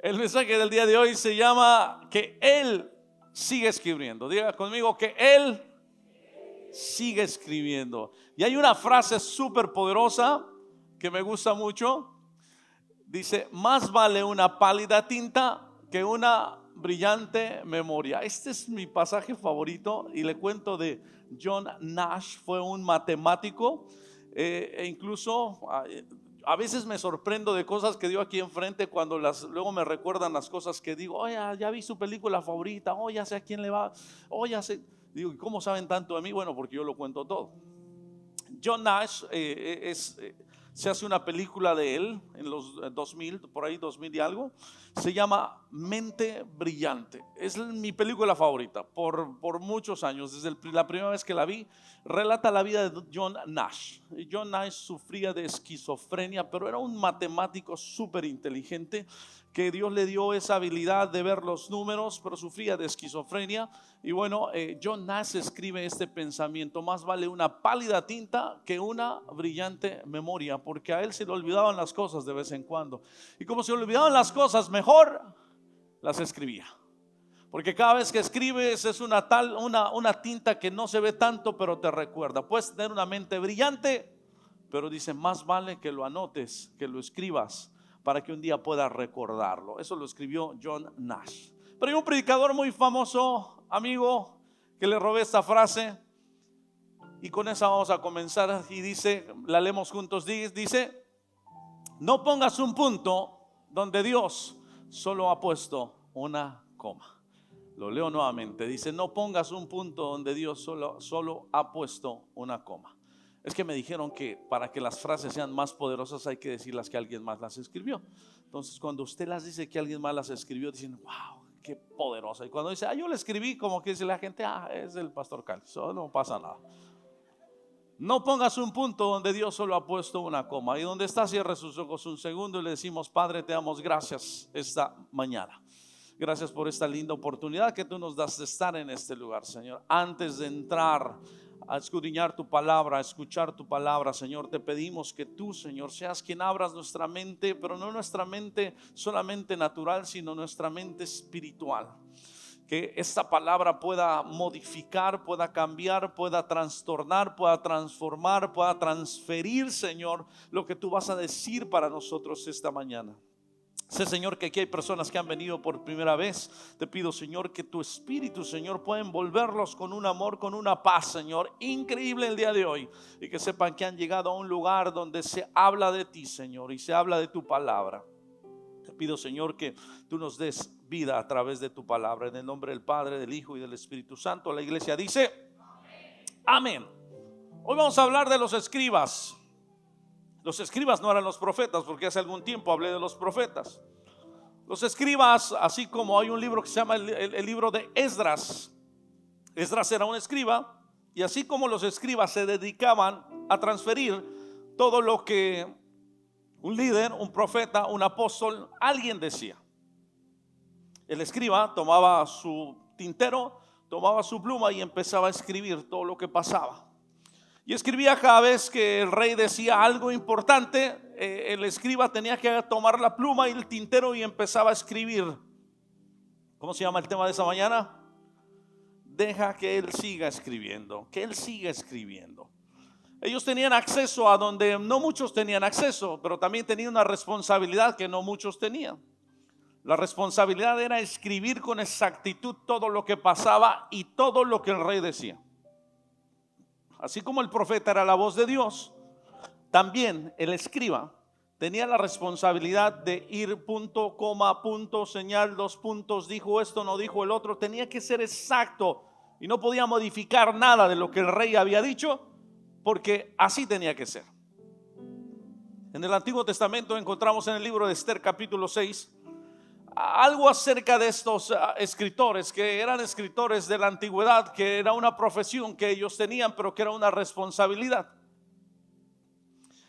El mensaje del día de hoy se llama que Él sigue escribiendo. Diga conmigo que Él sigue escribiendo. Y hay una frase súper poderosa que me gusta mucho. Dice, más vale una pálida tinta que una brillante memoria. Este es mi pasaje favorito y le cuento de John Nash. Fue un matemático e incluso a veces me sorprendo de cosas que digo aquí enfrente cuando luego me recuerdan las cosas que digo. Oye, ya vi su película favorita, ya sé a quién le va, ya sé. Digo, ¿y cómo saben tanto de mí? Bueno, porque yo lo cuento todo. John Nash se hace una película de él en los 2000, por ahí 2000 y algo. Se llama Mente Brillante. Es mi película favorita por muchos años. Desde la primera vez que la vi, relata la vida de John Nash. John Nash sufría de esquizofrenia, pero era un matemático súper inteligente, que Dios le dio esa habilidad de ver los números, pero sufría de esquizofrenia. Y bueno, John Nash escribe este pensamiento: más vale una pálida tinta que una brillante memoria, porque a él se le olvidaban las cosas de vez en cuando. Y como se le olvidaban las cosas, mejor las escribía. Porque cada vez que escribes es una tinta que no se ve tanto, pero te recuerda. Puedes tener una mente brillante, pero dice, más vale que lo anotes, que lo escribas, para que un día puedas recordarlo. Eso lo escribió John Nash. Pero hay un predicador muy famoso, amigo, que le robé esta frase, y con esa vamos a comenzar. Y dice, la leemos juntos, dice, no pongas un punto donde Dios solo ha puesto una coma. Lo leo nuevamente, dice, no pongas un punto donde Dios solo ha puesto una coma. Es que me dijeron que para que las frases sean más poderosas hay que decirlas que alguien más las escribió. Entonces cuando usted las dice que alguien más las escribió, dicen, wow, qué poderosa. Y cuando dice, yo la escribí, como que dice la gente, es el pastor Cáliz, no pasa nada. No pongas un punto donde Dios solo ha puesto una coma. Y donde está, cierre sus ojos un segundo y le decimos, Padre, te damos gracias esta mañana. Gracias por esta linda oportunidad que tú nos das de estar en este lugar, Señor. Antes de entrar a escudriñar tu palabra, a escuchar tu palabra, Señor, te pedimos que tú, Señor, seas quien abras nuestra mente, pero no nuestra mente solamente natural, sino nuestra mente espiritual. Que esta palabra pueda modificar, pueda cambiar, pueda trastornar, pueda transformar, pueda transferir, Señor, lo que tú vas a decir para nosotros esta mañana. Sé, Señor, que aquí hay personas que han venido por primera vez. Te pido, Señor, que tu Espíritu, Señor, pueda envolverlos con un amor, con una paz, Señor, increíble el día de hoy. Y que sepan que han llegado a un lugar donde se habla de ti, Señor, y se habla de tu palabra. Te pido, Señor, que tú nos des vida a través de tu palabra. En el nombre del Padre, del Hijo y del Espíritu Santo. La iglesia dice amén. Hoy vamos a hablar de los escribas. Los escribas no eran los profetas, porque hace algún tiempo hablé de los profetas. Los escribas, así como hay un libro que se llama el libro de Esdras. Esdras era un escriba, y así como los escribas se dedicaban a transferir todo lo que un líder, un profeta, un apóstol, alguien decía. El escriba tomaba su tintero, tomaba su pluma y empezaba a escribir todo lo que pasaba. Y escribía cada vez que el rey decía algo importante. El escriba tenía que tomar la pluma y el tintero y empezaba a escribir. ¿Cómo se llama el tema de esa mañana? Deja que él siga escribiendo, que él siga escribiendo. Ellos tenían acceso a donde no muchos tenían acceso, pero también tenían una responsabilidad que no muchos tenían. La responsabilidad era escribir con exactitud todo lo que pasaba y todo lo que el rey decía. Así como el profeta era la voz de Dios, también el escriba tenía la responsabilidad de ir punto, coma, punto, señal, 2 puntos, dijo esto, no dijo el otro. Tenía que ser exacto y no podía modificar nada de lo que el rey había dicho, porque así tenía que ser. En el Antiguo Testamento encontramos en el libro de Esther capítulo 6 algo acerca de estos escritores, que eran escritores de la antigüedad, que era una profesión que ellos tenían, pero que era una responsabilidad.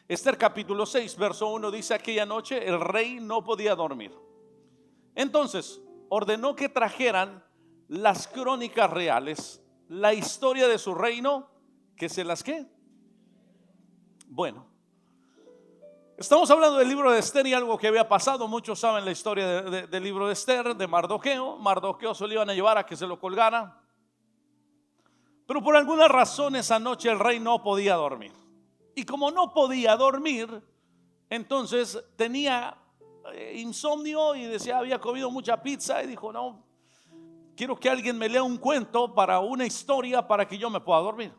Esther capítulo 6 verso 1 dice: aquella noche el rey no podía dormir. Entonces ordenó que trajeran las crónicas reales, la historia de su reino, que se las ¿qué? Bueno, Estamos hablando del libro de Esther y algo que había pasado. Muchos saben la historia del libro de Esther, de Mardoqueo. Mardoqueo se lo iban a llevar a que se lo colgara, pero por alguna razón esa noche el rey no podía dormir. Y como no podía dormir, entonces tenía insomnio y decía, había comido mucha pizza y dijo, no, quiero que alguien me lea un cuento para una historia para que yo me pueda dormir.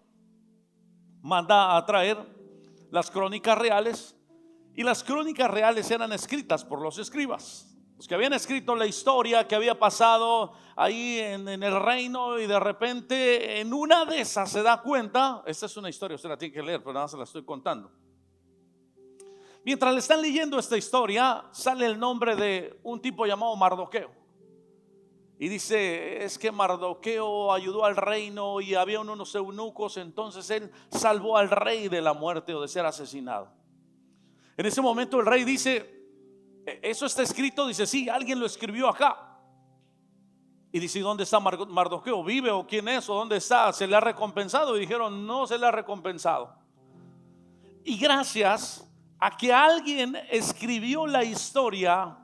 Manda a traer las crónicas reales, y las crónicas reales eran escritas por los escribas, los que habían escrito la historia que había pasado ahí en el reino. Y de repente en una de esas se da cuenta, esta es una historia, usted la tiene que leer, pero nada más se la estoy contando. Mientras le están leyendo esta historia, sale el nombre de un tipo llamado Mardoqueo. Y dice, es que Mardoqueo ayudó al reino y había unos eunucos, entonces él salvó al rey de la muerte o de ser asesinado. En ese momento el rey dice, eso está escrito, dice, sí, alguien lo escribió acá. Y dice, ¿dónde está Mardoqueo? ¿Vive o quién es o dónde está? ¿Se le ha recompensado? Y dijeron, no se le ha recompensado. Y gracias a que alguien escribió la historia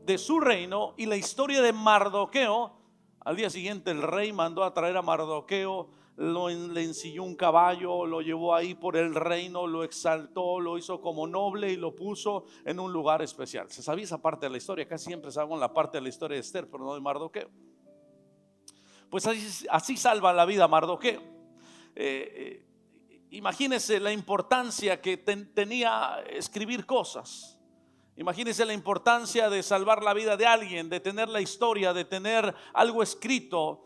de su reino y la historia de Mardoqueo, al día siguiente el rey mandó a traer a Mardoqueo, le ensilló un caballo, lo llevó ahí por el reino, lo exaltó, lo hizo como noble y lo puso en un lugar especial. Se sabía esa parte de la historia, casi siempre sabemos la parte de la historia de Esther, pero no de Mardoqueo. Pues así salva la vida Mardoqueo. Imagínense la importancia que tenía escribir cosas. Imagínense la importancia de salvar la vida de alguien, de tener la historia, de tener algo escrito.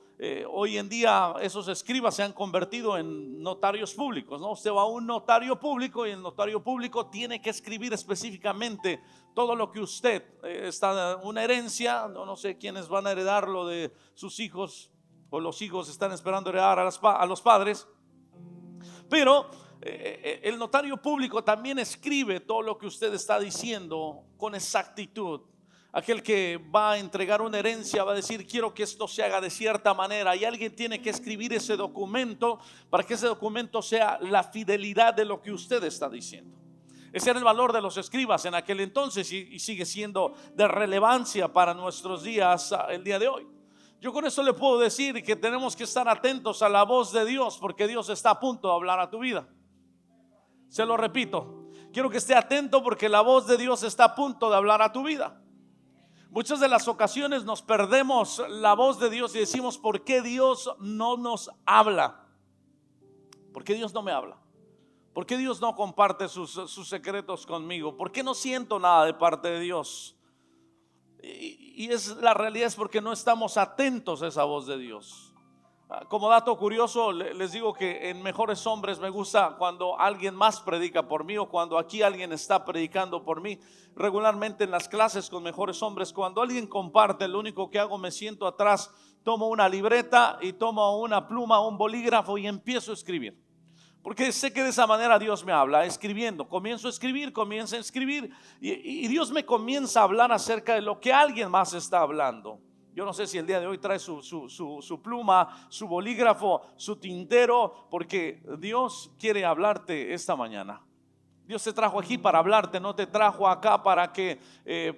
Hoy en día esos escribas se han convertido en notarios públicos, ¿no? Usted va a un notario público y el notario público tiene que escribir específicamente todo lo que usted está, una herencia, no sé quiénes van a heredar lo de sus hijos, o los hijos están esperando heredar a los padres, pero el notario público también escribe todo lo que usted está diciendo con exactitud. Aquel que va a entregar una herencia va a decir, quiero que esto se haga de cierta manera, y alguien tiene que escribir ese documento para que ese documento sea la fidelidad de lo que usted está diciendo. Ese era el valor de los escribas en aquel entonces y sigue siendo de relevancia para nuestros días, el día de hoy. Yo con esto le puedo decir que tenemos que estar atentos a la voz de Dios, porque Dios está a punto de hablar a tu vida. Se lo repito, quiero que esté atento porque la voz de Dios está a punto de hablar a tu vida. Muchas de las ocasiones nos perdemos la voz de Dios y decimos, ¿por qué Dios no nos habla? ¿Por qué Dios no me habla? ¿Por qué Dios no comparte sus secretos conmigo? ¿Por qué no siento nada de parte de Dios? Y la realidad es porque no estamos atentos a esa voz de Dios. Como dato curioso, les digo que en Mejores Hombres me gusta cuando alguien más predica por mí, o cuando aquí alguien está predicando por mí. Regularmente en las clases con Mejores Hombres, cuando alguien comparte, lo único que hago, me siento atrás, tomo una libreta y tomo una pluma, un bolígrafo y empiezo a escribir. Porque sé que de esa manera Dios me habla, escribiendo. Comienzo a escribir y Dios me comienza a hablar acerca de lo que alguien más está hablando. Yo no sé si el día de hoy trae su pluma, su bolígrafo, su tintero, porque Dios quiere hablarte esta mañana. Dios te trajo aquí para hablarte, no te trajo acá para que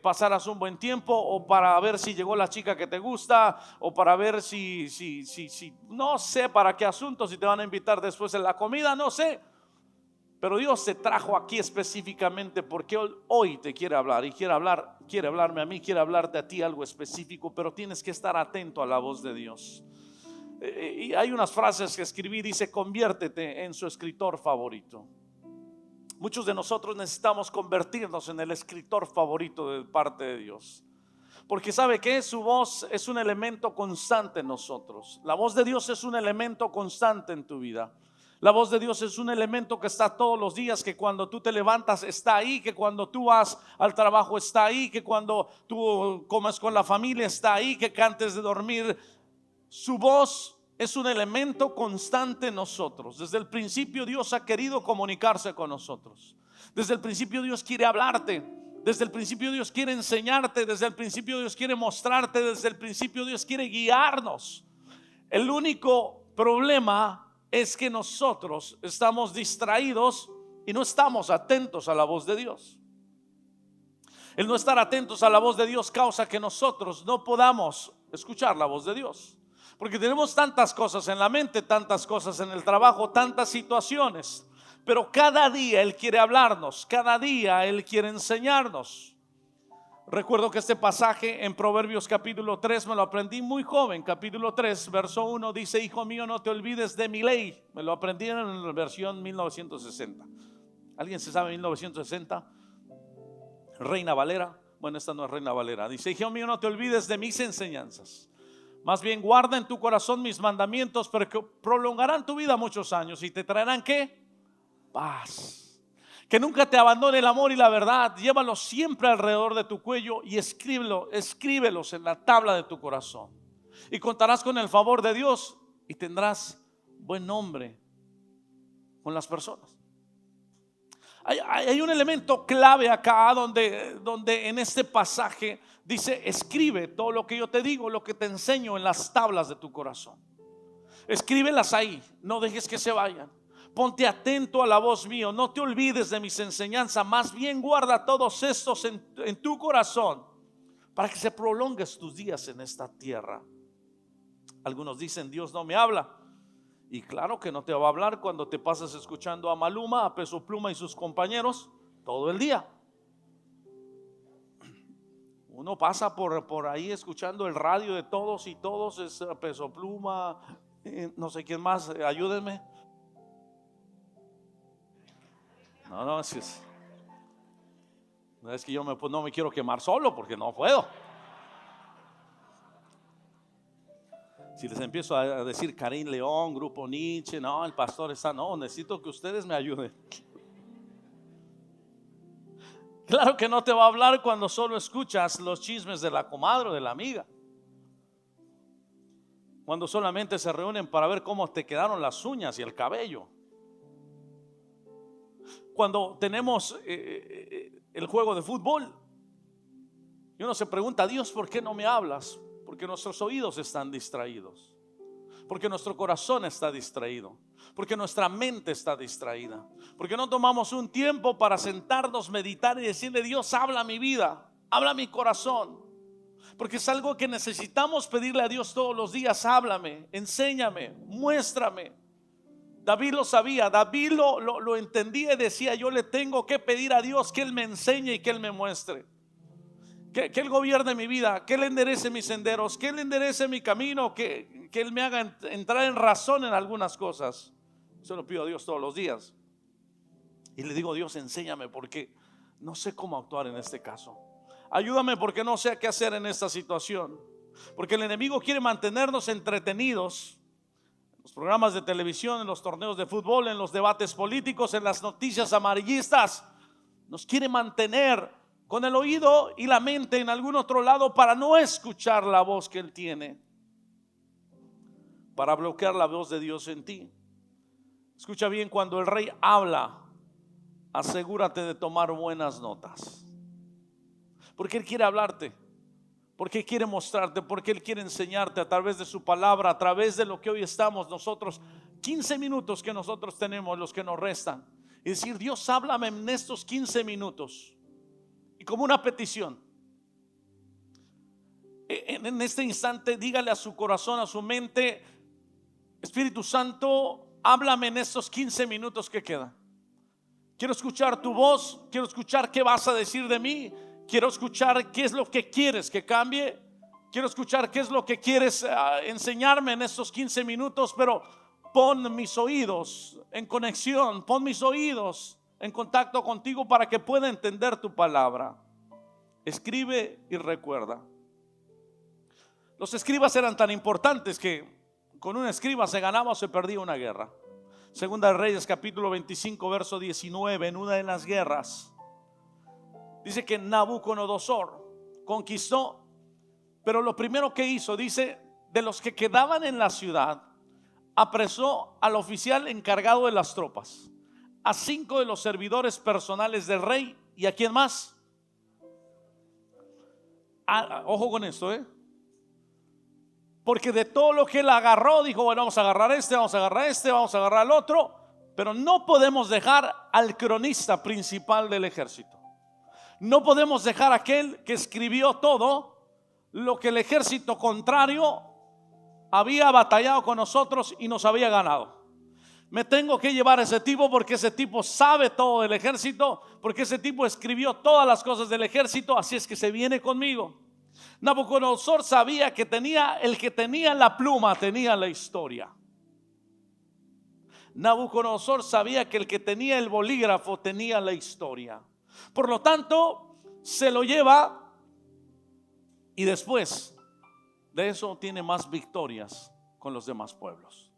pasaras un buen tiempo, o para ver si llegó la chica que te gusta, o para ver si no sé para qué asunto, si te van a invitar después en la comida, no sé. Pero Dios te trajo aquí específicamente porque hoy te quiere hablar y quiere hablarme a mí, quiere hablarte a ti algo específico, pero tienes que estar atento a la voz de Dios. Y hay unas frases que escribí, dice, conviértete en su escritor favorito. Muchos de nosotros necesitamos convertirnos en el escritor favorito de parte de Dios. Porque sabe que su voz es un elemento constante en nosotros. La voz de Dios es un elemento constante en tu vida. La voz de Dios es un elemento que está todos los días, que cuando tú te levantas está ahí, que cuando tú vas al trabajo está ahí, que cuando tú comes con la familia está ahí, que antes de dormir. Su voz es un elemento constante en nosotros. Desde el principio Dios ha querido comunicarse con nosotros. Desde el principio Dios quiere hablarte. Desde el principio Dios quiere enseñarte. Desde el principio Dios quiere mostrarte. Desde el principio Dios quiere guiarnos. El único problema es que nosotros estamos distraídos y no estamos atentos a la voz de Dios. El no estar atentos a la voz de Dios causa que nosotros no podamos escuchar la voz de Dios. Porque tenemos tantas cosas en la mente, tantas cosas en el trabajo, tantas situaciones. Pero cada día Él quiere hablarnos, cada día Él quiere enseñarnos. Recuerdo que este pasaje en Proverbios capítulo 3 me lo aprendí muy joven. Capítulo 3, verso 1 dice: hijo mío, no te olvides de mi ley. Me lo aprendí en la versión 1960. ¿Alguien se sabe 1960? Reina Valera. Bueno, esta no es Reina Valera. Dice: hijo mío, no te olvides de mis enseñanzas. Más bien guarda en tu corazón mis mandamientos, porque prolongarán tu vida muchos años y te traerán ¿qué? Paz. Que nunca te abandone el amor y la verdad. Llévalos siempre alrededor de tu cuello y escríbelos en la tabla de tu corazón. Y contarás con el favor de Dios y tendrás buen nombre con las personas. Hay un elemento clave acá donde en este pasaje dice: escribe todo lo que yo te digo, lo que te enseño en las tablas de tu corazón. Escríbelas ahí, no dejes que se vayan. Ponte atento a la voz mía, no te olvides de mis enseñanzas, más bien guarda todos estos en tu corazón, para que se prolongues tus días en esta tierra. Algunos dicen: Dios no me habla. Y claro que no te va a hablar cuando te pasas escuchando a Maluma, a Peso Pluma y sus compañeros todo el día. Uno pasa por ahí escuchando el radio de todos y todos es Peso Pluma, no sé quién más, ayúdenme. No, es que yo no me quiero quemar solo, porque no puedo. Si les empiezo a decir Karim León, Grupo Nietzsche, no, el pastor está, no, necesito que ustedes me ayuden. Claro que no te va a hablar cuando solo escuchas los chismes de la comadre o de la amiga. Cuando solamente se reúnen para ver cómo te quedaron las uñas y el cabello. Cuando tenemos el juego de fútbol y uno se pregunta: Dios, ¿por qué no me hablas? Porque nuestros oídos están distraídos, porque nuestro corazón está distraído, porque nuestra mente está distraída, porque no tomamos un tiempo para sentarnos, meditar y decirle: Dios, habla mi vida, habla mi corazón. Porque es algo que necesitamos pedirle a Dios todos los días: háblame, enséñame, muéstrame. David lo sabía, David lo entendía y decía: yo le tengo que pedir a Dios que Él me enseñe y que Él me muestre, que Él gobierne mi vida, que Él enderece mis senderos, que Él enderece mi camino, que Él me haga entrar en razón en algunas cosas. Eso lo pido a Dios todos los días. Y le digo: Dios, enséñame, porque no sé cómo actuar en este caso. Ayúdame, porque no sé qué hacer en esta situación. Porque el enemigo quiere mantenernos entretenidos en los programas de televisión, en los torneos de fútbol, en los debates políticos, en las noticias amarillistas. Nos quiere mantener con el oído y la mente en algún otro lado para no escuchar la voz que Él tiene, para bloquear la voz de Dios en ti. Escucha bien: cuando el rey habla, asegúrate de tomar buenas notas, porque Él quiere hablarte, porque Él quiere mostrarte, porque Él quiere enseñarte a través de su palabra, a través de lo que hoy estamos nosotros, 15 minutos que nosotros tenemos, los que nos restan, y decir: Dios, háblame en estos 15 minutos. Y como una petición, en este instante dígale a su corazón, a su mente: Espíritu Santo, háblame en estos 15 minutos que quedan. Quiero escuchar tu voz, quiero escuchar qué vas a decir de mí, quiero escuchar qué es lo que quieres que cambie, quiero escuchar qué es lo que quieres enseñarme en estos 15 minutos, pero pon mis oídos en conexión, pon mis oídos en contacto contigo para que pueda entender tu palabra. Escribe y recuerda. Los escribas eran tan importantes que con un escriba se ganaba o se perdía una guerra. Segunda de Reyes capítulo 25 verso 19, en una de las guerras dice que Nabucodonosor conquistó, pero lo primero que hizo, dice, de los que quedaban en la ciudad, apresó al oficial encargado de las tropas, a 5 de los servidores personales del rey, y a quién más. Ojo con esto, porque de todo lo que él agarró, dijo: bueno, vamos a agarrar este, vamos a agarrar este, vamos a agarrar al otro, pero no podemos dejar al cronista principal del ejército. No podemos dejar a aquel que escribió todo lo que el ejército contrario había batallado con nosotros y nos había ganado. Me tengo que llevar a ese tipo porque ese tipo sabe todo del ejército, porque ese tipo escribió todas las cosas del ejército, así es que se viene conmigo. Nabucodonosor sabía que el que tenía la pluma tenía la historia. Nabucodonosor sabía que el que tenía el bolígrafo tenía la historia. Por lo tanto, se lo lleva y después de eso tiene más victorias con los demás pueblos.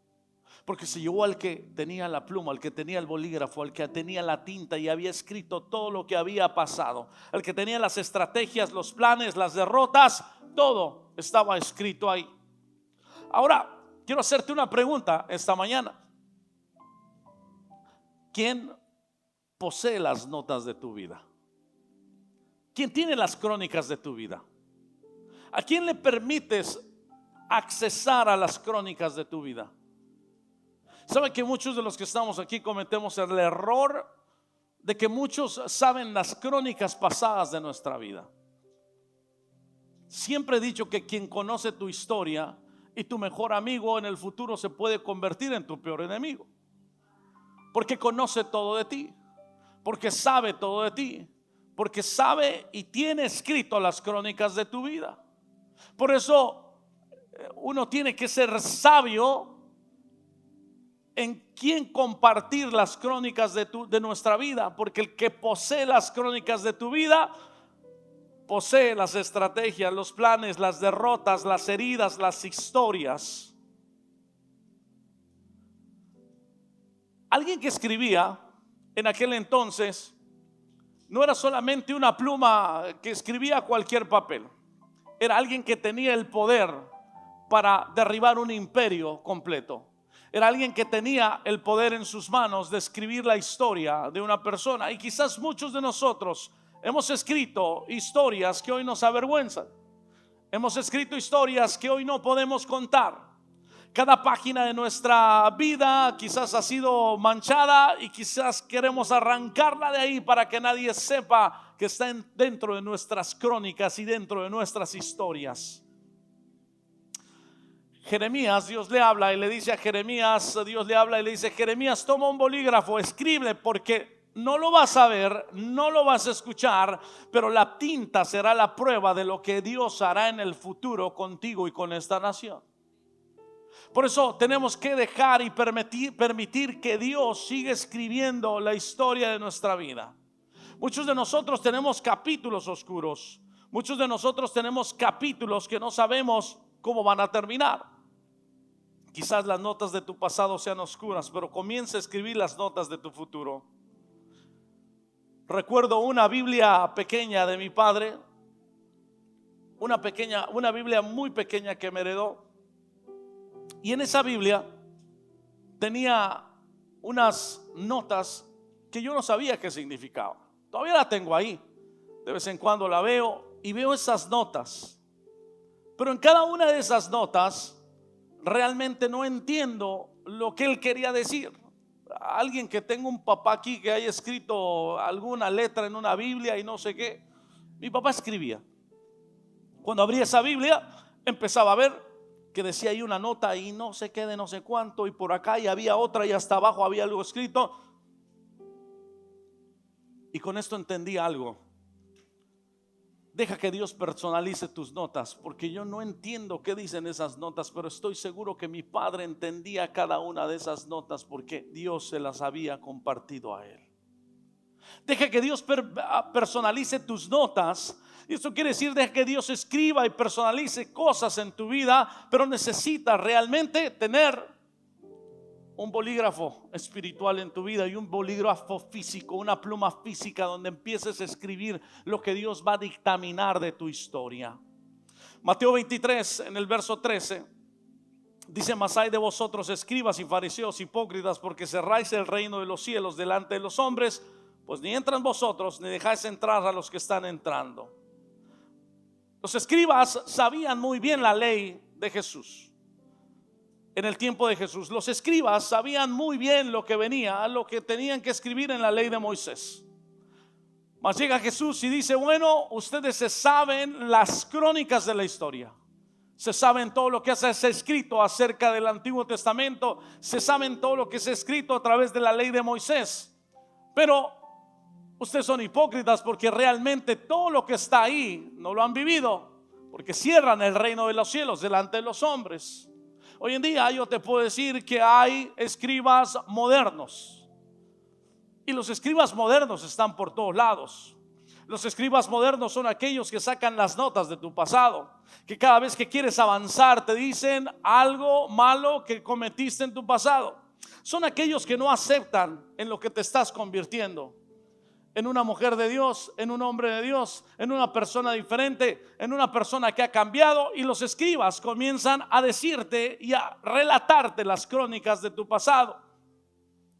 Porque se llevó al que tenía la pluma, al que tenía el bolígrafo, al que tenía la tinta y había escrito todo lo que había pasado, al que tenía las estrategias, los planes, las derrotas, todo estaba escrito ahí. Ahora, quiero hacerte una pregunta esta mañana. ¿Quién posee las notas de tu vida? ¿Quién tiene las crónicas de tu vida? ¿A quién le permites accesar a las crónicas de tu vida? ¿Saben que muchos de los que estamos aquí cometemos el error de que muchos saben las crónicas pasadas de nuestra vida? Siempre he dicho que quien conoce tu historia y tu mejor amigo en el futuro se puede convertir en tu peor enemigo, porque conoce todo de ti, porque sabe todo de ti, porque sabe y tiene escrito las crónicas de tu vida. Por eso uno tiene que ser sabio en quién compartir las crónicas de nuestra vida, porque el que posee las crónicas de tu vida posee las estrategias, los planes, las derrotas, las heridas, las historias. Alguien que escribía en aquel entonces no era solamente una pluma que escribía cualquier papel, era alguien que tenía el poder para derribar un imperio completo. Era alguien que tenía el poder en sus manos de escribir la historia de una persona. Y quizás muchos de nosotros hemos escrito historias que hoy nos avergüenzan. Hemos escrito historias que hoy no podemos contar. Cada página de nuestra vida quizás ha sido manchada y quizás queremos arrancarla de ahí para que nadie sepa que está dentro de nuestras crónicas y dentro de nuestras historias. Jeremías, Dios le habla y le dice a Jeremías, Dios le habla y le dice: Jeremías, toma un bolígrafo, escribe, porque no lo vas a ver, no lo vas a escuchar, pero la tinta será la prueba de lo que Dios hará en el futuro contigo y con esta nación. Por eso tenemos que dejar y permitir que Dios siga escribiendo la historia de nuestra vida. Muchos de nosotros tenemos capítulos oscuros. Muchos de nosotros tenemos capítulos que no sabemos cómo van a terminar. Quizás las notas de tu pasado sean oscuras, pero comienza a escribir las notas de tu futuro. Recuerdo una Biblia pequeña de mi padre, una Biblia muy pequeña que me heredó. Y en esa Biblia tenía unas notas que yo no sabía qué significaban. Todavía la tengo ahí. De vez en cuando la veo y veo esas notas. Pero en cada una de esas notas realmente no entiendo lo que él quería decir. Alguien que tenga un papá aquí que haya escrito alguna letra en una Biblia y no sé qué. Mi papá escribía. Cuando abría esa Biblia empezaba a ver que decía ahí una nota y no sé qué de no sé cuánto, y por acá y había otra y hasta abajo había algo escrito. Y con esto entendí algo. Deja que Dios personalice tus notas, porque yo no entiendo qué dicen esas notas, pero estoy seguro que mi padre entendía cada una de esas notas porque Dios se las había compartido a él. Deja que Dios personalice tus notas. Y esto quiere decir, deja que Dios escriba y personalice cosas en tu vida, pero necesitas realmente tener un bolígrafo espiritual en tu vida y un bolígrafo físico, una pluma física donde empieces a escribir lo que Dios va a dictaminar de tu historia. Mateo 23 en el verso 13 dice: mas hay de vosotros, escribas y fariseos hipócritas, porque cerráis el reino de los cielos delante de los hombres, pues ni entran vosotros ni dejáis entrar a los que están entrando. Los escribas sabían muy bien la ley de Jesús. En el tiempo de Jesús, los escribas sabían muy bien lo que venía, lo que tenían que escribir en la ley de Moisés. Mas llega Jesús y dice, bueno, ustedes se saben las crónicas de la historia. Se saben todo lo que se ha escrito acerca del Antiguo Testamento. Se saben todo lo que se ha escrito a través de la ley de Moisés. Pero ustedes son hipócritas porque realmente todo lo que está ahí no lo han vivido. Porque cierran el reino de los cielos delante de los hombres. Hoy en día yo te puedo decir que hay escribas modernos. Y los escribas modernos están por todos lados. Los escribas modernos son aquellos que sacan las notas de tu pasado, que cada vez que quieres avanzar te dicen algo malo que cometiste en tu pasado. Son aquellos que no aceptan en lo que te estás convirtiendo, en una mujer de Dios, en un hombre de Dios, en una persona diferente, en una persona que ha cambiado. Y los escribas comienzan a decirte y a relatarte las crónicas de tu pasado.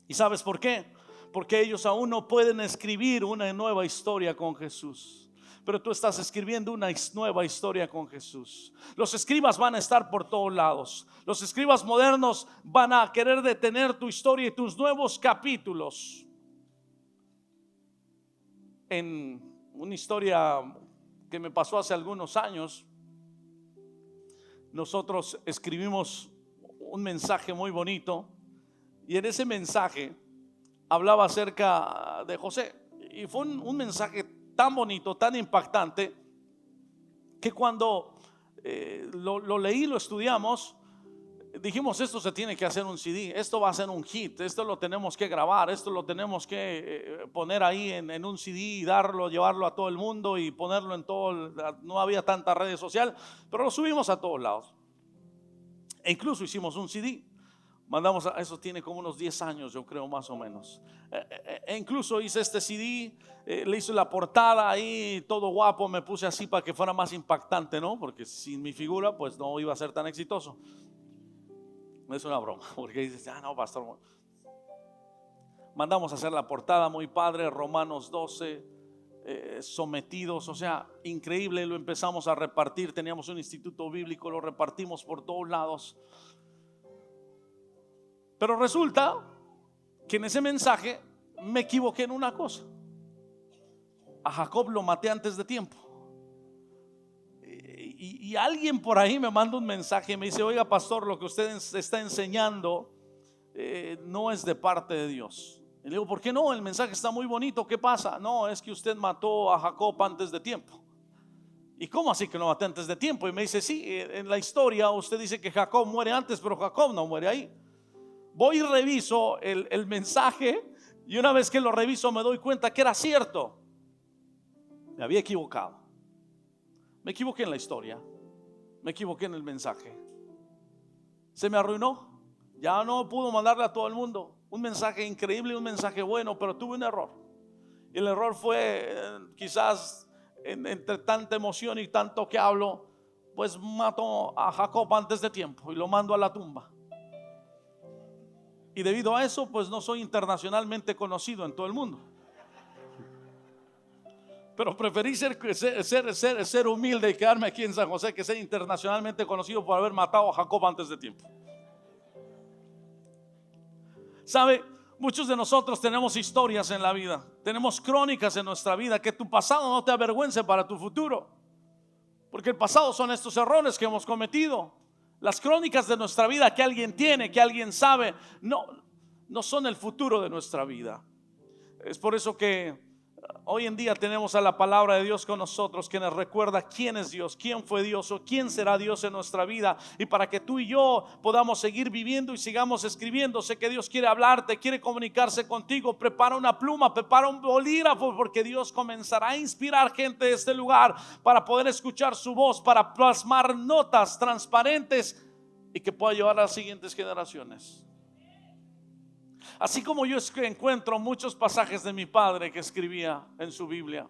¿Y sabes por qué? Porque ellos aún no pueden escribir una nueva historia con Jesús. Pero tú estás escribiendo una nueva historia con Jesús. Los escribas van a estar por todos lados. Los escribas modernos van a querer detener tu historia y tus nuevos capítulos. En una historia que me pasó hace algunos años, nosotros escribimos un mensaje muy bonito. Y en ese mensaje hablaba acerca de José. Y fue un mensaje tan bonito, tan impactante, que cuando lo leí, lo estudiamos, dijimos, esto se tiene que hacer un CD, esto va a ser un hit, esto lo tenemos que grabar, esto lo tenemos que poner ahí en un CD y darlo, llevarlo a todo el mundo y ponerlo en todo. No había tanta redes sociales, pero lo subimos a todos lados. E incluso hicimos un CD. Mandamos eso, tiene como unos 10 años, yo creo, más o menos. E incluso hice este CD, le hice la portada ahí, todo guapo, me puse así para que fuera más impactante, ¿no? Porque sin mi figura, pues no iba a ser tan exitoso. Es una broma, porque dices, no, pastor. Mandamos a hacer la portada muy padre, Romanos 12, sometidos, o sea, increíble. Lo empezamos a repartir, teníamos un instituto bíblico, lo repartimos por todos lados. Pero resulta que en ese mensaje me equivoqué en una cosa. A Jacob lo maté antes de tiempo. Y alguien por ahí me manda un mensaje y me dice, oiga, pastor, lo que usted está enseñando no es de parte de Dios. Y le digo, ¿por qué no? El mensaje está muy bonito, ¿qué pasa? No, es que usted mató a Jacob antes de tiempo. ¿Y cómo así que lo maté antes de tiempo? Y me dice, sí, en la historia usted dice que Jacob muere antes, pero Jacob no muere ahí. Voy y reviso el mensaje, y una vez que lo reviso me doy cuenta que era cierto. Me había equivocado. Me equivoqué en la historia, me equivoqué en el mensaje. Se me arruinó. Ya no pudo mandarle a todo el mundo un mensaje increíble, un mensaje bueno, pero tuve un error. Y el error fue quizás entre tanta emoción y tanto que hablo, pues mato a Jacob antes de tiempo y lo mando a la tumba. Y debido a eso, pues no soy internacionalmente conocido en todo el mundo. Pero preferí ser humilde y quedarme aquí en San José que ser internacionalmente conocido por haber matado a Jacob antes de tiempo. ¿Sabe? Muchos de nosotros tenemos historias en la vida, tenemos crónicas en nuestra vida. Que tu pasado no te avergüence para tu futuro, porque el pasado son estos errores que hemos cometido. Las crónicas de nuestra vida que alguien tiene, que alguien sabe, no son el futuro de nuestra vida. Es por eso que hoy en día tenemos a la palabra de Dios con nosotros, que nos recuerda quién es Dios, quién fue Dios o quién será Dios en nuestra vida. Y para que tú y yo podamos seguir viviendo y sigamos escribiendo. Sé que Dios quiere hablarte, quiere comunicarse contigo. Prepara una pluma, prepara un bolígrafo, porque Dios comenzará a inspirar gente de este lugar para poder escuchar su voz, para plasmar notas transparentes y que pueda llevar a las siguientes generaciones. Así como yo encuentro muchos pasajes de mi padre que escribía en su Biblia,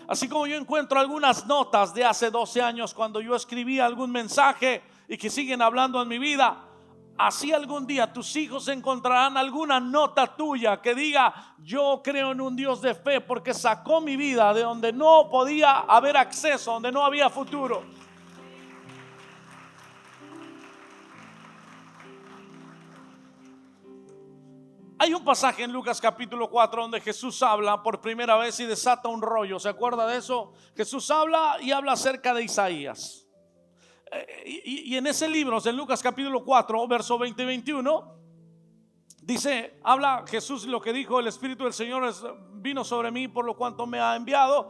así como yo encuentro algunas notas de hace 12 años cuando yo escribía algún mensaje y que siguen hablando en mi vida, así algún día tus hijos encontrarán alguna nota tuya que diga: yo creo en un Dios de fe porque sacó mi vida de donde no podía haber acceso, donde no había futuro. Hay un pasaje en Lucas capítulo 4 donde Jesús habla por primera vez y desata un rollo. ¿Se acuerda de eso? Jesús habla y habla acerca de Isaías. Y en ese libro, en Lucas capítulo 4, verso 20 y 21, dice, habla Jesús lo que dijo: el Espíritu del Señor vino sobre mí por lo cuanto me ha enviado.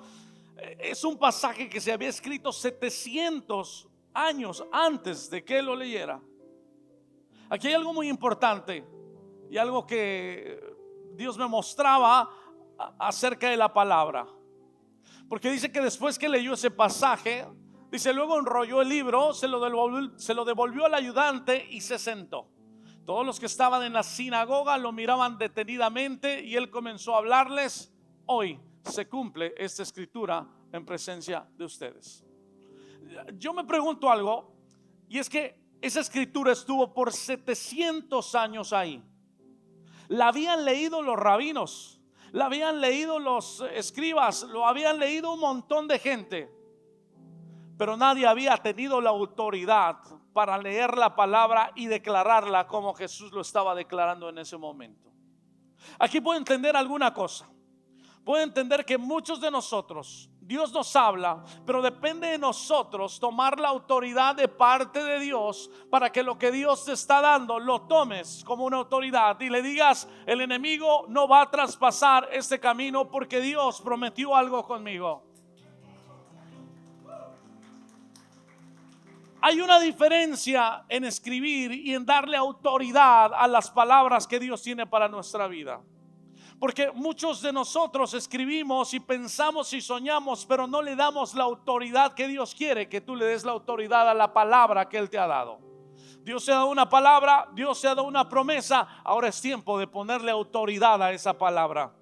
Es un pasaje que se había escrito 700 años antes de que él lo leyera. Aquí hay algo muy importante y algo que Dios me mostraba acerca de la palabra, porque dice que después que leyó ese pasaje, dice, luego enrolló el libro, se lo devolvió al ayudante y se sentó. Todos los que estaban en la sinagoga lo miraban detenidamente y él comenzó a hablarles: hoy se cumple esta escritura en presencia de ustedes. Yo me pregunto algo, y es que esa escritura estuvo por 700 años ahí. La habían leído los rabinos, la habían leído los escribas, lo habían leído un montón de gente, pero nadie había tenido la autoridad para leer la palabra y declararla como Jesús lo estaba declarando en ese momento. Aquí puedo entender alguna cosa. Puedo entender que muchos de nosotros, Dios nos habla, pero depende de nosotros tomar la autoridad de parte de Dios para que lo que Dios te está dando lo tomes como una autoridad y le digas: el enemigo no va a traspasar este camino porque Dios prometió algo conmigo. Hay una diferencia en escribir y en darle autoridad a las palabras que Dios tiene para nuestra vida. Porque muchos de nosotros escribimos y pensamos y soñamos, pero no le damos la autoridad que Dios quiere que tú le des la autoridad a la palabra que Él te ha dado. Dios te ha dado una palabra, Dios te ha dado una promesa. Ahora es tiempo de ponerle autoridad a esa palabra.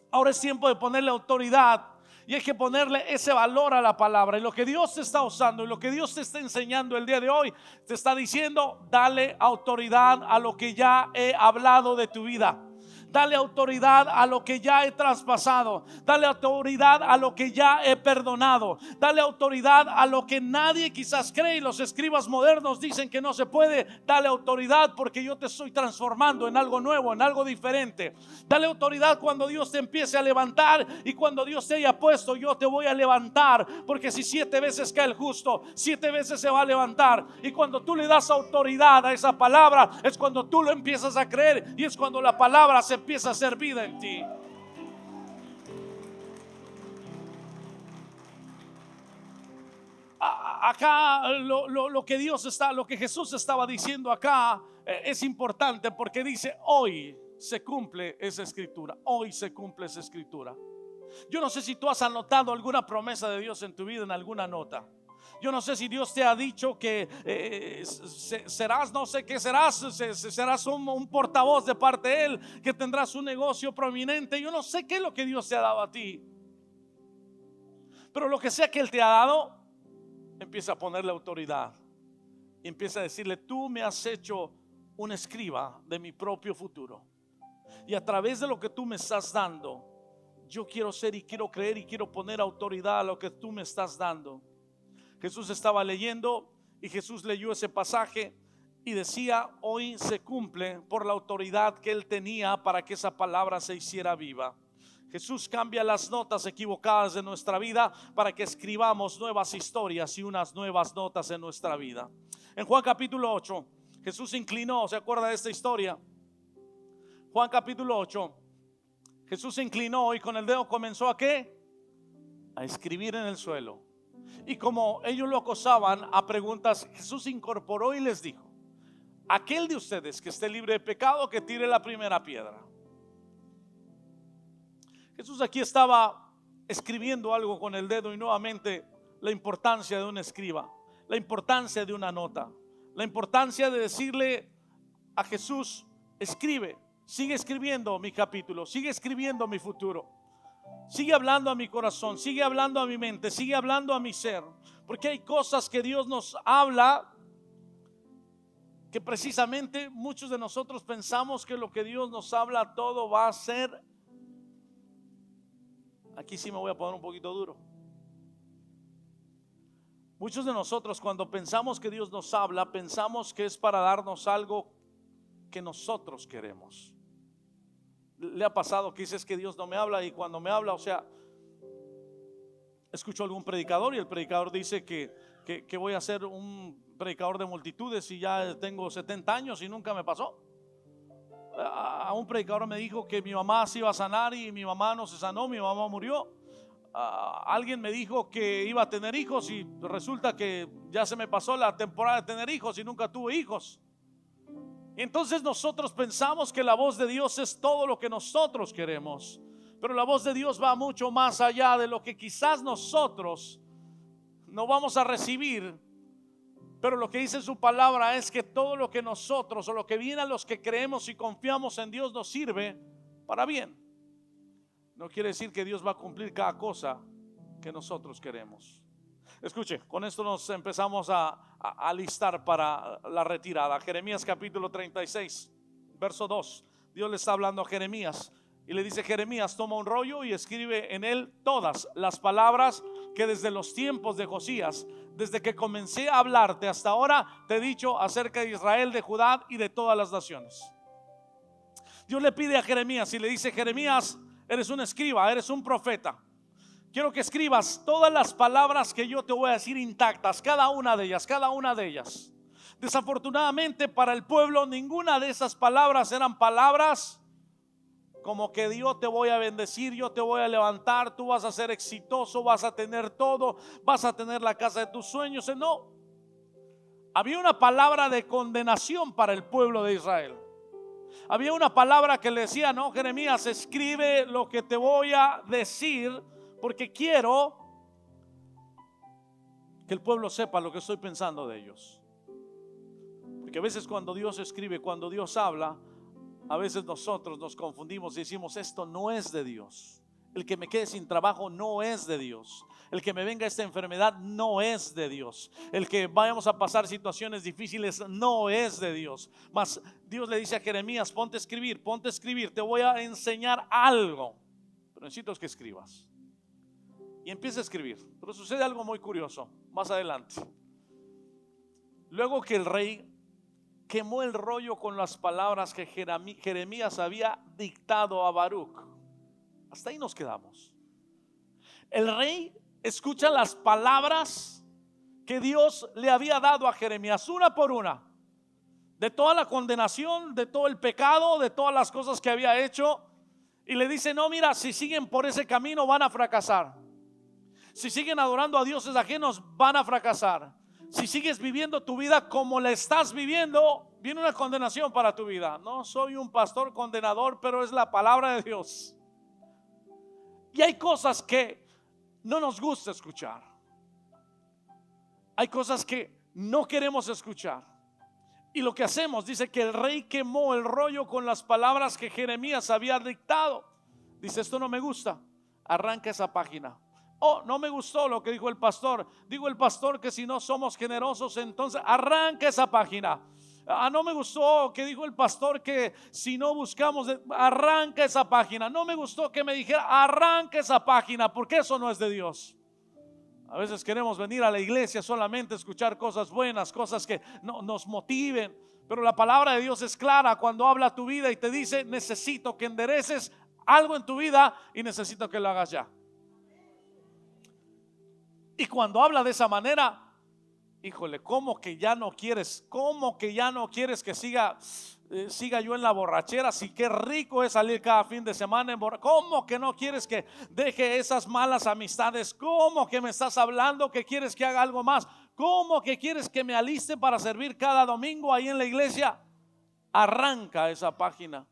Ahora es tiempo de ponerle autoridad. Y hay que ponerle ese valor a la palabra. Y lo que Dios te está usando y lo que Dios te está enseñando el día de hoy, te está diciendo: dale autoridad a lo que ya he hablado de tu vida. Dale autoridad a lo que ya he traspasado. Dale autoridad a lo que ya he perdonado. Dale autoridad a lo que nadie quizás cree y los escribas modernos dicen que no se puede. Dale autoridad porque yo te estoy transformando en algo nuevo, en algo diferente. Dale autoridad cuando Dios te empiece a levantar y cuando Dios te haya puesto: yo te voy a levantar, porque si 7 veces cae el justo, 7 veces se va a levantar. Y cuando tú le das autoridad a esa palabra, es cuando tú lo empiezas a creer y es cuando la palabra se empieza a hacer vida en ti. Acá lo que lo que Jesús estaba diciendo acá es importante, porque dice: hoy se cumple esa escritura. Hoy se cumple esa escritura. Yo no sé si tú has anotado alguna promesa de Dios en tu vida en alguna nota. Yo no sé si Dios te ha dicho que serás, no sé qué serás, serás un portavoz de parte de Él, que tendrás un negocio prominente. Yo no sé qué es lo que Dios te ha dado a ti, pero lo que sea que Él te ha dado, empieza a ponerle autoridad. Empieza a decirle: tú me has hecho un escriba de mi propio futuro, y a través de lo que tú me estás dando, yo quiero ser y quiero creer y quiero poner autoridad a lo que tú me estás dando. Jesús estaba leyendo y Jesús leyó ese pasaje y decía: hoy se cumple, por la autoridad que Él tenía para que esa palabra se hiciera viva. Jesús cambia las notas equivocadas de nuestra vida para que escribamos nuevas historias y unas nuevas notas en nuestra vida. En Juan capítulo 8, Jesús se inclinó. ¿Se acuerda de esta historia? Juan capítulo 8, Jesús se inclinó y con el dedo comenzó ¿a qué? A escribir en el suelo. Y como ellos lo acosaban a preguntas, Jesús incorporó y les dijo: aquel de ustedes que esté libre de pecado, que tire la primera piedra. Jesús aquí estaba escribiendo algo con el dedo, y nuevamente la importancia de un escriba, la importancia de una nota, la importancia de decirle a Jesús: escribe, sigue escribiendo mi capítulo, sigue escribiendo mi futuro. Sigue hablando a mi corazón, sigue hablando a mi mente, sigue hablando a mi ser. Porque hay cosas que Dios nos habla que precisamente muchos de nosotros pensamos que lo que Dios nos habla todo va a ser. Aquí sí me voy a poner un poquito duro. Muchos de nosotros, cuando pensamos que Dios nos habla, pensamos que es para darnos algo que nosotros queremos. le ha pasado que dices que Dios no me habla, y cuando me habla, o sea, escucho algún predicador y el predicador dice que voy a ser un predicador de multitudes y ya tengo 70 años y nunca me pasó. A un predicador me dijo que mi mamá se iba a sanar y mi mamá no se sanó, mi mamá murió. Alguien me dijo que iba a tener hijos y resulta que ya se me pasó la temporada de tener hijos y nunca tuve hijos. Y entonces nosotros pensamos que la voz de Dios es todo lo que nosotros queremos, pero la voz de Dios va mucho más allá de lo que quizás nosotros no vamos a recibir. Pero lo que dice su palabra es que todo lo que nosotros, o lo que viene a los que creemos y confiamos en Dios, nos sirve para bien. No quiere decir que Dios va a cumplir cada cosa que nosotros queremos. Escuche, con esto nos empezamos a alistar para la retirada. Jeremías capítulo 36, verso 2. Dios le está hablando a Jeremías y le dice: Jeremías, toma un rollo y escribe en él todas las palabras que desde los tiempos de Josías, desde que comencé a hablarte hasta ahora, te he dicho acerca de Israel, de Judá y de todas las naciones. Dios le pide a Jeremías y le dice: Jeremías, eres un escriba, eres un profeta. Quiero que escribas todas las palabras que yo te voy a decir intactas, cada una de ellas, cada una de ellas. Desafortunadamente para el pueblo, ninguna de esas palabras eran palabras como que yo te voy a bendecir, yo te voy a levantar, tú vas a ser exitoso, vas a tener todo, vas a tener la casa de tus sueños. No, había una palabra de condenación para el pueblo de Israel. Había una palabra que le decía: no, Jeremías, escribe lo que te voy a decir, porque quiero que el pueblo sepa lo que estoy pensando de ellos. Porque a veces cuando Dios escribe, cuando Dios habla, a veces nosotros nos confundimos y decimos: esto no es de Dios. El que me quede sin trabajo no es de Dios. El que me venga esta enfermedad no es de Dios. El que vayamos a pasar situaciones difíciles no es de Dios. Mas Dios le dice a Jeremías: ponte a escribir, te voy a enseñar algo, pero necesito que escribas. Y empieza a escribir. Pero sucede algo muy curioso más adelante. Luego que el rey quemó el rollo con las palabras que Jeremías había dictado a Baruch, hasta ahí nos quedamos. El rey escucha las palabras que Dios le había dado a Jeremías, una por una, de toda la condenación, de todo el pecado, de todas las cosas que había hecho, y le dice: no, mira, si siguen por ese camino van a fracasar. Si siguen adorando a dioses ajenos van a fracasar. Si sigues viviendo tu vida como la estás viviendo, viene una condenación para tu vida. No soy un pastor condenador, pero es la palabra de Dios. Y hay cosas que no nos gusta escuchar. Hay cosas que no queremos escuchar. Y lo que hacemos, dice que el rey quemó el rollo con las palabras que Jeremías había dictado. Dice: esto no me gusta, arranca esa página. Oh, no me gustó lo que dijo el pastor. Digo el pastor que si no somos generosos, entonces arranca esa página. No me gustó que dijo el pastor que si no buscamos, arranca esa página. No me gustó que me dijera, arranca esa página, porque eso no es de Dios. A veces queremos venir a la iglesia solamente a escuchar cosas buenas, cosas que nos motiven, pero la palabra de Dios es clara cuando habla a tu vida y te dice: necesito que endereces algo en tu vida y necesito que lo hagas ya. Y cuando habla de esa manera, híjole, ¿cómo que ya no quieres? ¿Cómo que ya no quieres que siga yo en la borrachera? Si qué rico es salir cada fin de semana en borrachera. ¿Cómo que no quieres que deje esas malas amistades? ¿Cómo que me estás hablando que quieres que haga algo más? ¿Cómo que quieres que me aliste para servir cada domingo ahí en la iglesia? Arranca esa página.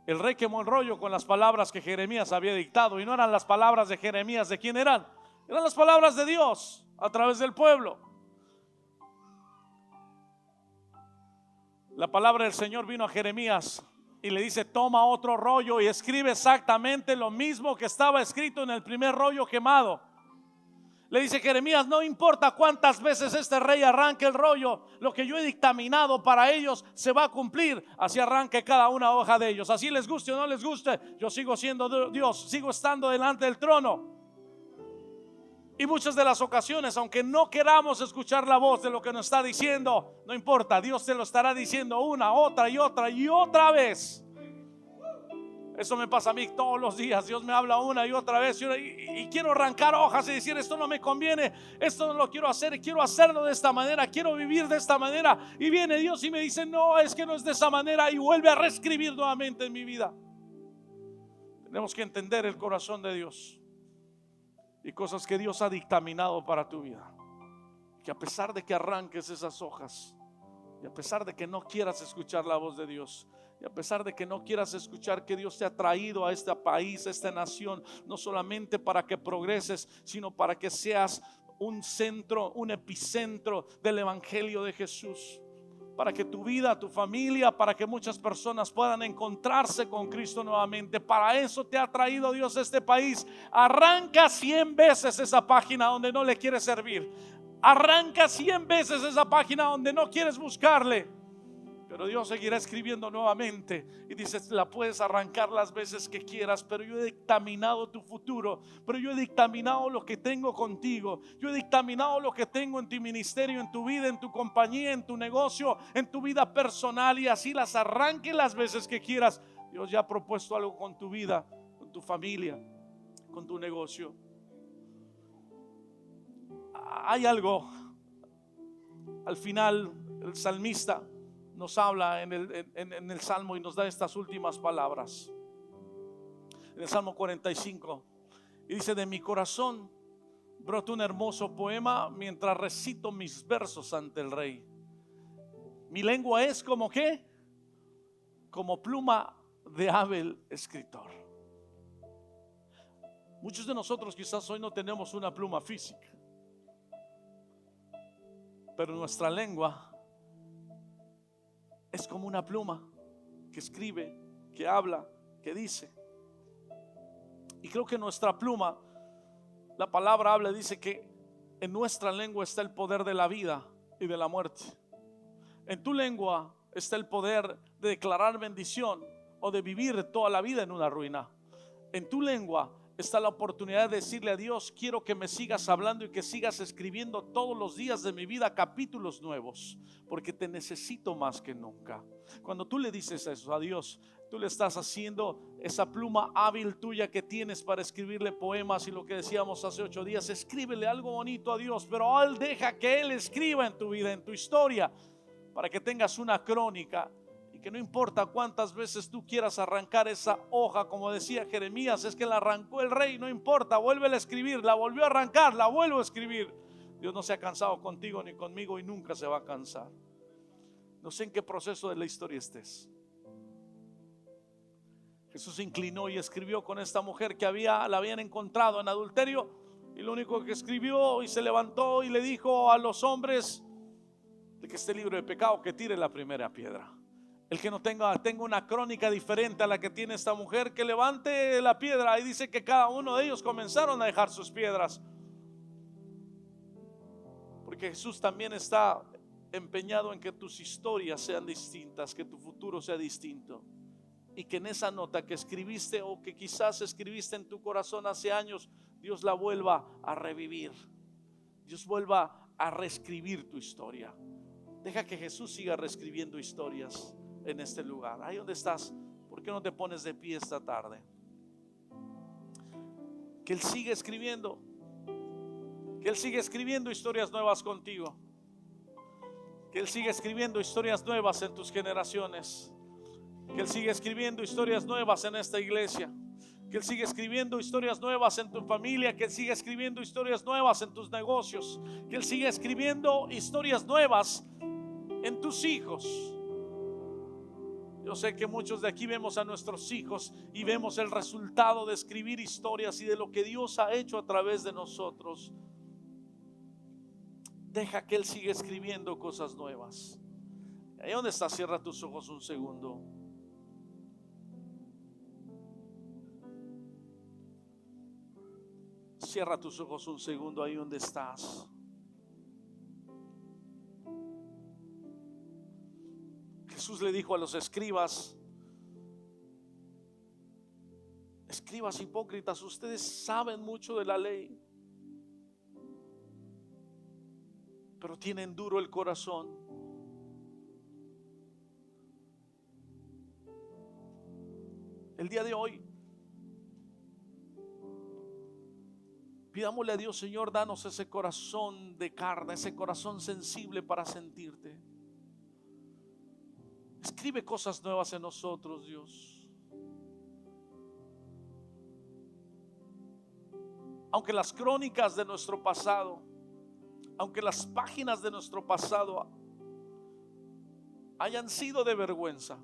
El rey quemó el rollo con las palabras que Jeremías había dictado, y no eran las palabras de Jeremías. ¿De quién eran? Eran las palabras de Dios a través del pueblo. La palabra del Señor vino a Jeremías y le dice: toma otro rollo y escribe exactamente lo mismo que estaba escrito en el primer rollo quemado. Le dice Jeremías: no importa cuántas veces este rey arranque el rollo, lo que yo he dictaminado para ellos se va a cumplir. Así arranque cada una hoja de ellos. Así les guste o no les guste, yo sigo siendo Dios, sigo estando delante del trono. Y muchas de las ocasiones, aunque no queramos escuchar la voz de lo que nos está diciendo, no importa, Dios te lo estará diciendo una, otra y otra y otra vez. Eso me pasa a mí todos los días. Dios me habla una y otra vez y quiero arrancar hojas y decir: esto no me conviene, esto no lo quiero hacer, quiero hacerlo de esta manera, quiero vivir de esta manera. Y viene Dios y me dice: no, es que no es de esa manera, y vuelve a reescribir nuevamente en mi vida. Tenemos que entender el corazón de Dios y cosas que Dios ha dictaminado para tu vida. Que a pesar de que arranques esas hojas, y a pesar de que no quieras escuchar la voz de Dios, y a pesar de que no quieras escuchar que Dios te ha traído a este país, a esta nación, no solamente para que progreses, sino para que seas un centro, un epicentro del evangelio de Jesús, para que tu vida, tu familia, para que muchas personas puedan encontrarse con Cristo nuevamente. Para eso te ha traído Dios a este país. Arranca 100 veces esa página donde no le quieres servir. Arranca 100 veces esa página donde no quieres buscarle. Pero Dios seguirá escribiendo nuevamente y dice: la puedes arrancar las veces que quieras, pero yo he dictaminado tu futuro, pero yo he dictaminado lo que tengo contigo, yo he dictaminado lo que tengo en tu ministerio, en tu vida, en tu compañía, en tu negocio, en tu vida personal, y así las arranque las veces que quieras. Dios ya ha propuesto algo con tu vida, con tu familia, con tu negocio. Hay algo al final. El salmista nos habla en el Salmo y nos da estas últimas palabras en el Salmo 45, y dice: de mi corazón brota un hermoso poema mientras recito mis versos ante el Rey. Mi lengua es como ¿qué? Como pluma de hábil escritor. Muchos de nosotros quizás hoy no tenemos una pluma física, pero nuestra lengua es como una pluma que escribe, que habla, que dice. Y creo que nuestra pluma, la palabra habla, dice que en nuestra lengua está el poder de la vida y de la muerte. En tu lengua está el poder de declarar bendición o de vivir toda la vida en una ruina. En tu lengua está la oportunidad de decirle a Dios: quiero que me sigas hablando y que sigas escribiendo todos los días de mi vida capítulos nuevos, porque te necesito más que nunca. Cuando tú le dices eso a Dios, tú le estás haciendo esa pluma hábil tuya que tienes para escribirle poemas. Y lo que decíamos hace 8 días, escríbele algo bonito a Dios, pero Él deja que Él escriba en tu vida, en tu historia, para que tengas una crónica. Que no importa cuántas veces tú quieras arrancar esa hoja, como decía Jeremías: es que la arrancó el Rey, no importa, vuelve a escribir. La volvió a arrancar, la vuelvo a escribir. Dios no se ha cansado contigo ni conmigo y nunca se va a cansar. No sé en qué proceso de la historia estés. Jesús se inclinó y escribió con esta mujer que la habían encontrado en adulterio, y lo único que escribió, y se levantó y le dijo a los hombres de que este libro de pecado, que tire la primera piedra. El que no tenga una crónica diferente a la que tiene esta mujer, que levante la piedra. Y dice que cada uno de ellos comenzaron a dejar sus piedras, porque Jesús también está empeñado en que tus historias sean distintas, que tu futuro sea distinto, y que en esa nota que escribiste o que quizás escribiste en tu corazón hace años, Dios la vuelva a revivir, Dios vuelva a reescribir tu historia. Deja que Jesús siga reescribiendo historias en este lugar. Ahí donde estás, ¿por qué no te pones de pie esta tarde? Que Él siga escribiendo, que Él siga escribiendo historias nuevas contigo, que Él siga escribiendo historias nuevas en tus generaciones, que Él siga escribiendo historias nuevas en esta iglesia, que Él siga escribiendo historias nuevas en tu familia, que Él siga escribiendo historias nuevas en tus negocios, que Él siga escribiendo historias nuevas en tus hijos. Yo sé que muchos de aquí vemos a nuestros hijos y vemos el resultado de escribir historias y de lo que Dios ha hecho a través de nosotros. Deja que Él siga escribiendo cosas nuevas. Ahí donde estás, cierra tus ojos un segundo. Cierra tus ojos un segundo ahí donde estás. Jesús le dijo a los escribas: escribas hipócritas, ustedes saben mucho de la ley, pero tienen duro el corazón. el día de hoy, pidámosle a Dios: Señor, danos ese corazón de carne, ese corazón sensible para sentirte. Escribe cosas nuevas en nosotros, Dios. Aunque las crónicas de nuestro pasado, aunque las páginas de nuestro pasado hayan sido de vergüenza,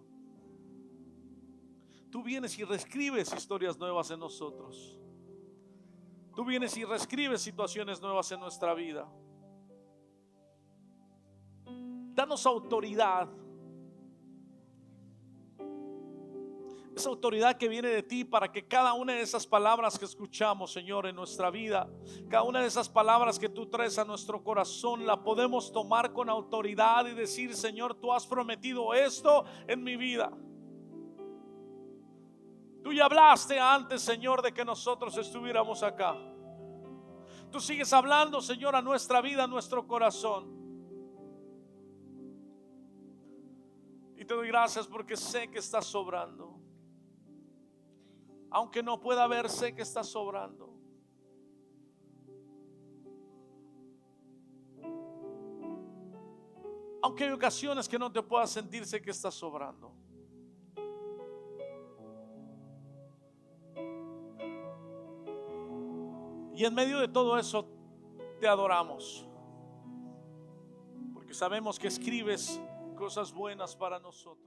tú vienes y reescribes historias nuevas en nosotros. Tú vienes y reescribes situaciones nuevas en nuestra vida. Danos autoridad. Esa autoridad que viene de ti, para que cada una de esas palabras que escuchamos, Señor, en nuestra vida, cada una de esas palabras que tú traes a nuestro corazón, la podemos tomar con autoridad y decir: Señor, tú has prometido esto en mi vida. Tú ya hablaste antes, Señor, de que nosotros estuviéramos acá. Tú sigues hablando, Señor, a nuestra vida, a nuestro corazón. Y te doy gracias porque sé que estás sobrando. Aunque no pueda ver, sé que estás sobrando. Aunque hay ocasiones que no te puedas sentir, sé que estás sobrando. Y en medio de todo eso te adoramos, porque sabemos que escribes cosas buenas para nosotros.